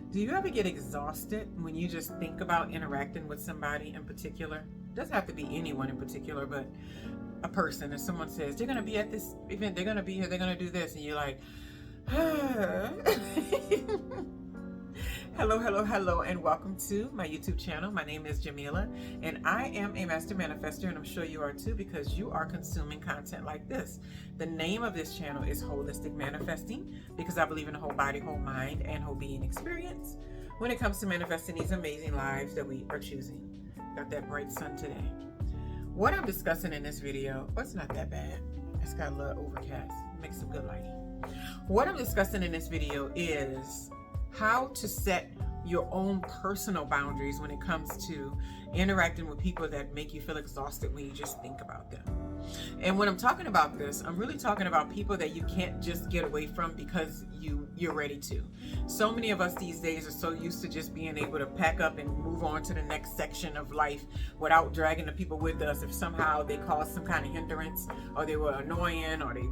Do you ever get exhausted when you just think about interacting with somebody in particular? It doesn't have to be anyone in particular, but a person. If someone says they're going to be at this event, they're going to be here, they're going to do this, and you're like, hello, hello, hello, and welcome to my YouTube channel. My name is Jameelah, and I am a master manifester, and I'm sure you are too because you are consuming content like this. The name of this channel is Holistic Manifesting because I believe in a whole body, whole mind, and whole being experience when it comes to manifesting these amazing lives that we are choosing. Got that bright sun today. What I'm discussing in this video, it's not that bad. It's got a little overcast. Makes some good lighting. What I'm discussing in this video is how to set your own personal boundaries when it comes to interacting with people that make you feel exhausted when you just think about them. And when I'm talking about this, I'm really talking about people that you can't just get away from because you're ready to. So many of us these days are so used to just being able to pack up and move on to the next section of life without dragging the people with us if somehow they caused some kind of hindrance or they were annoying or they,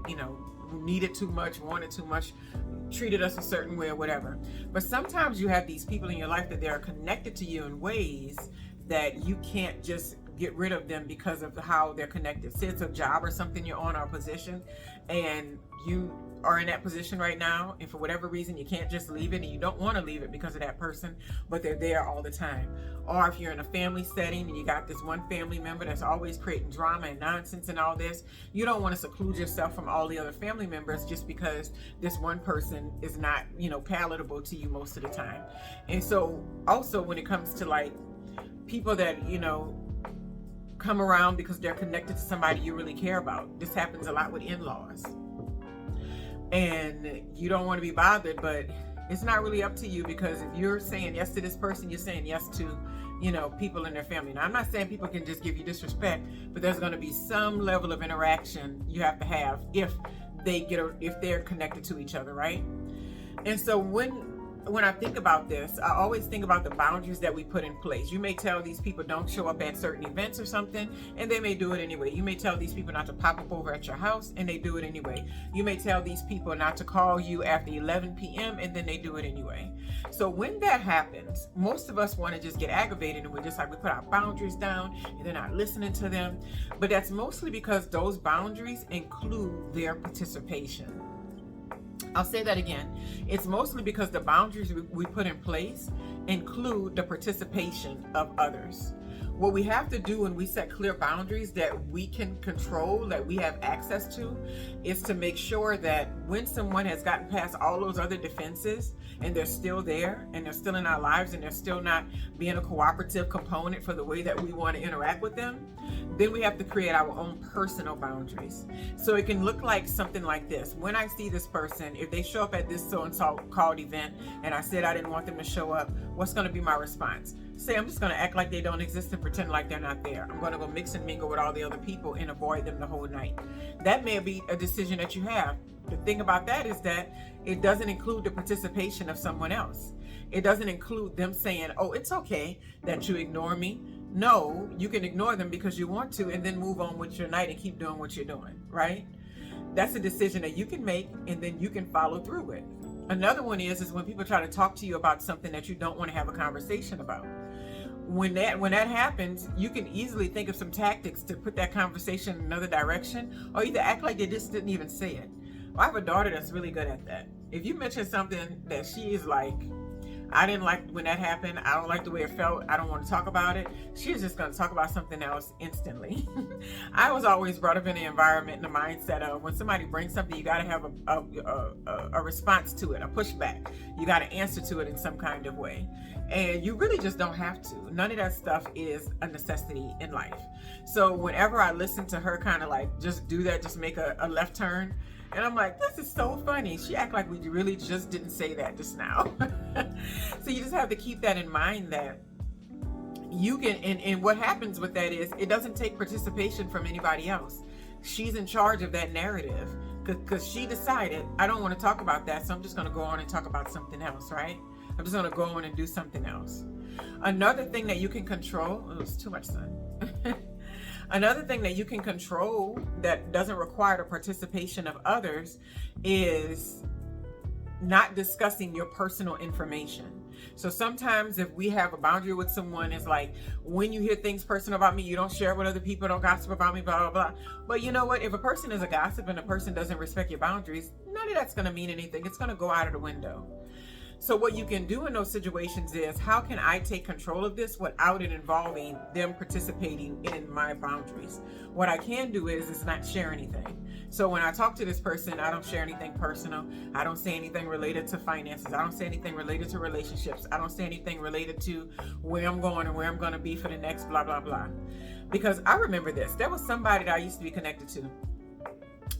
needed too much, wanted too much, treated us a certain way or whatever. But sometimes you have these people in your life that they are connected to you in ways that you can't just get rid of them because of how they're connected. Say it's a job or something you're on, or a position, and you are in that position right now, and for whatever reason you can't just leave it, and you don't want to leave it because of that person, but they're there all the time. Or if you're in a family setting and you got this one family member that's always creating drama and nonsense and all this, you don't want to seclude yourself from all the other family members just because this one person is not, palatable to you most of the time. And so also when it comes to like people that, come around because they're connected to somebody you really care about. This happens a lot with in-laws. And you don't want to be bothered, but it's not really up to you because if you're saying yes to this person, you're saying yes to, people in their family. Now, I'm not saying people can just give you disrespect, but there's going to be some level of interaction you have to have if they're connected to each other, right? And so when I think about this, I always think about the boundaries that we put in place. You may tell these people don't show up at certain events or something, and they may do it anyway. You may tell these people not to pop up over at your house, and they do it anyway. You may tell these people not to call you after 11 p.m., and then they do it anyway. So when that happens, most of us want to just get aggravated, and we're just like, we put our boundaries down, and they're not listening to them. But that's mostly because those boundaries include their participation. I'll say that again. It's mostly because the boundaries we put in place include the participation of others. What we have to do when we set clear boundaries that we can control, that we have access to, is to make sure that when someone has gotten past all those other defenses and they're still there and they're still in our lives and they're still not being a cooperative component for the way that we want to interact with them, then we have to create our own personal boundaries. So it can look like something like this. When I see this person, if they show up at this so-and-so called event and I said I didn't want them to show up, what's going to be my response? Say I'm just going to act like they don't exist and pretend like they're not there. I'm going to go mix and mingle with all the other people and avoid them the whole night. That may be a decision that you have. The thing about that is that it doesn't include the participation of someone else. It doesn't include them saying, oh, it's okay that you ignore me. No, you can ignore them because you want to and then move on with your night and keep doing what you're doing, right? That's a decision that you can make and then you can follow through with. Another one is when people try to talk to you about something that you don't want to have a conversation about. When that happens, you can easily think of some tactics to put that conversation in another direction, or either act like they just didn't even say it. Well, I have a daughter that's really good at that. If you mention something that she is like, I didn't like when that happened, I don't like the way it felt, I don't want to talk about it, she's just going to talk about something else instantly. I was always brought up in the environment and the mindset of when somebody brings something, you got to have a response to it, a pushback. You got to answer to it in some kind of way. And you really just don't have to. None of that stuff is a necessity in life. So whenever I listen to her kind of like just do that, just make a left turn, and I'm like, this is so funny. She act like we really just didn't say that just now. So you just have to keep that in mind that you can, and what happens with that is it doesn't take participation from anybody else. She's in charge of that narrative because she decided, I don't want to talk about that, so I'm just going to go on and talk about something else, right? I'm just going to go on and do something else. Another thing that you can control, oh, it's too much sun. Another thing that you can control that doesn't require the participation of others is not discussing your personal information. So sometimes if we have a boundary with someone, it's like, when you hear things personal about me, you don't share with other people, don't gossip about me, blah, blah, blah. But you know what? If a person is a gossip and a person doesn't respect your boundaries, none of that's going to mean anything. It's going to go out of the window. So what you can do in those situations is, how can I take control of this without it involving them participating in my boundaries? What I can do is not share anything. So when I talk to this person, I don't share anything personal. I don't say anything related to finances. I don't say anything related to relationships. I don't say anything related to where I'm going and where I'm going to be for the next blah, blah, blah. Because I remember this. There was somebody that I used to be connected to.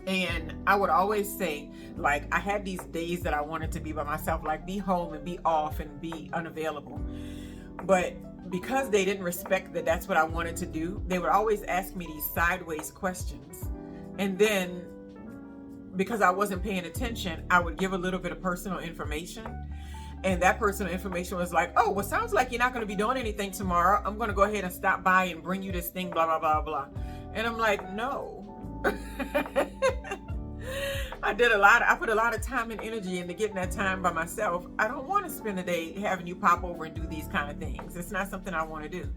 And I would always say, like, I had these days that I wanted to be by myself, like be home and be off and be unavailable. But because they didn't respect that that's what I wanted to do, they would always ask me these sideways questions. And then because I wasn't paying attention, I would give a little bit of personal information. And that personal information was like, oh, well, sounds like you're not going to be doing anything tomorrow. I'm going to go ahead and stop by and bring you this thing, blah, blah, blah, blah. And I'm like, no. I put a lot of time and energy into getting that time by myself. I don't want to spend a day having you pop over and do these kind of things. It's not something I want to do.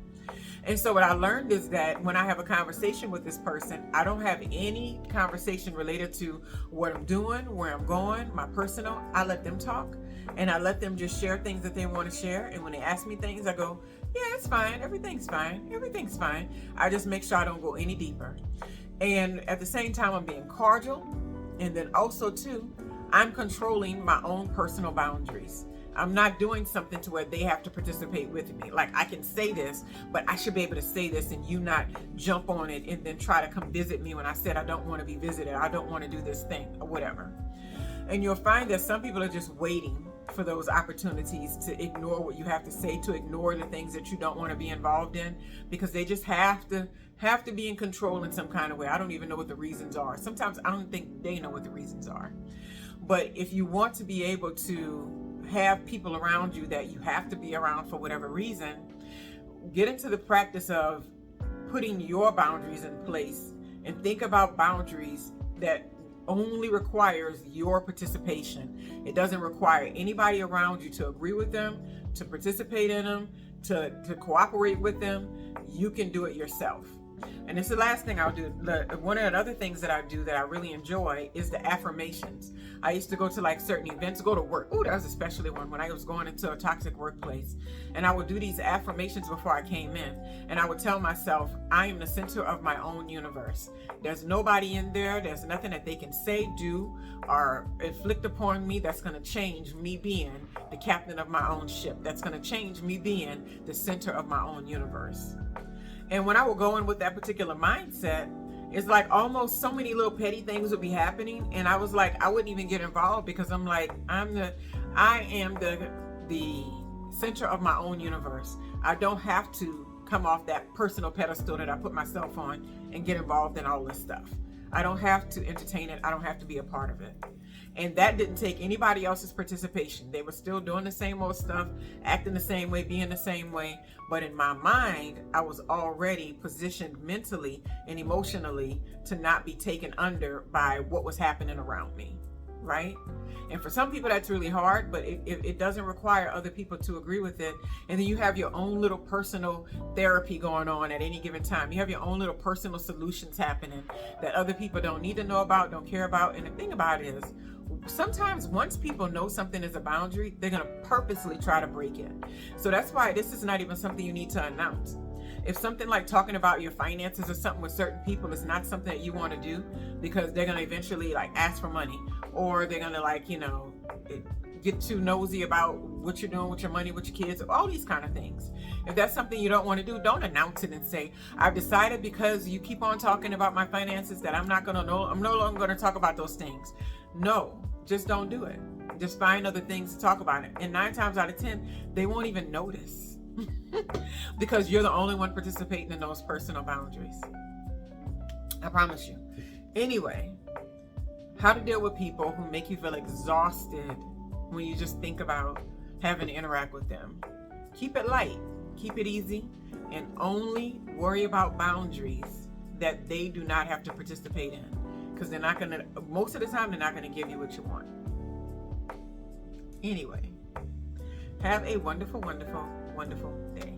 And so what I learned is that when I have a conversation with this person, I don't have any conversation related to what I'm doing, where I'm going, my personal. I let them talk, and I let them just share things that they want to share. And when they ask me things, I go, yeah, it's fine. Everything's fine. Everything's fine. I just make sure I don't go any deeper. And at the same time, I'm being cordial. And then also too, I'm controlling my own personal boundaries. I'm not doing something to where they have to participate with me. Like, I can say this, but I should be able to say this and you not jump on it and then try to come visit me when I said I don't want to be visited. I don't want to do this thing or whatever. And you'll find that some people are just waiting for those opportunities to ignore what you have to say, to ignore the things that you don't want to be involved in, because they just have to be in control in some kind of way. I don't even know what the reasons are. Sometimes I don't think they know what the reasons are. But if you want to be able to have people around you that you have to be around for whatever reason, get into the practice of putting your boundaries in place and think about boundaries that only requires your participation. It doesn't require anybody around you to agree with them, to participate in them, to cooperate with them. You can do it yourself. And it's the last thing I'll do. One of the other things that I do that I really enjoy is the affirmations. I used to go to like certain events, go to work. Oh, that was especially one when I was going into a toxic workplace. And I would do these affirmations before I came in. And I would tell myself, I am the center of my own universe. There's nobody in there. There's nothing that they can say, do, or inflict upon me that's going to change me being the captain of my own ship. That's going to change me being the center of my own universe. And when I would go in with that particular mindset, it's like almost so many little petty things would be happening. And I was like, I wouldn't even get involved because I'm like, I am the center of my own universe. I don't have to come off that personal pedestal that I put myself on and get involved in all this stuff. I don't have to entertain it. I don't have to be a part of it. And that didn't take anybody else's participation. They were still doing the same old stuff, acting the same way, being the same way. But in my mind, I was already positioned mentally and emotionally to not be taken under by what was happening around me, right? And for some people, that's really hard, but it doesn't require other people to agree with it. And then you have your own little personal therapy going on at any given time. You have your own little personal solutions happening that other people don't need to know about, don't care about. And the thing about it is, sometimes once people know something is a boundary, they're going to purposely try to break it. So that's why this is not even something you need to announce. If something like talking about your finances or something with certain people is not something that you want to do, because they're going to eventually like ask for money, or they're going to like, you know, get too nosy about what you're doing with your money, with your kids, all these kind of things. If that's something you don't want to do, don't announce it and say, I've decided because you keep on talking about my finances that I'm no longer going to talk about those things. No, just don't do it. Just find other things to talk about it. And 9 times out of 10, they won't even notice because you're the only one participating in those personal boundaries. I promise you. Anyway, how to deal with people who make you feel exhausted when you just think about having to interact with them. Keep it light, keep it easy, and only worry about boundaries that they do not have to participate in. Because they're not going to, most of the time, they're not going to give you what you want. Anyway, have a wonderful, wonderful, wonderful day.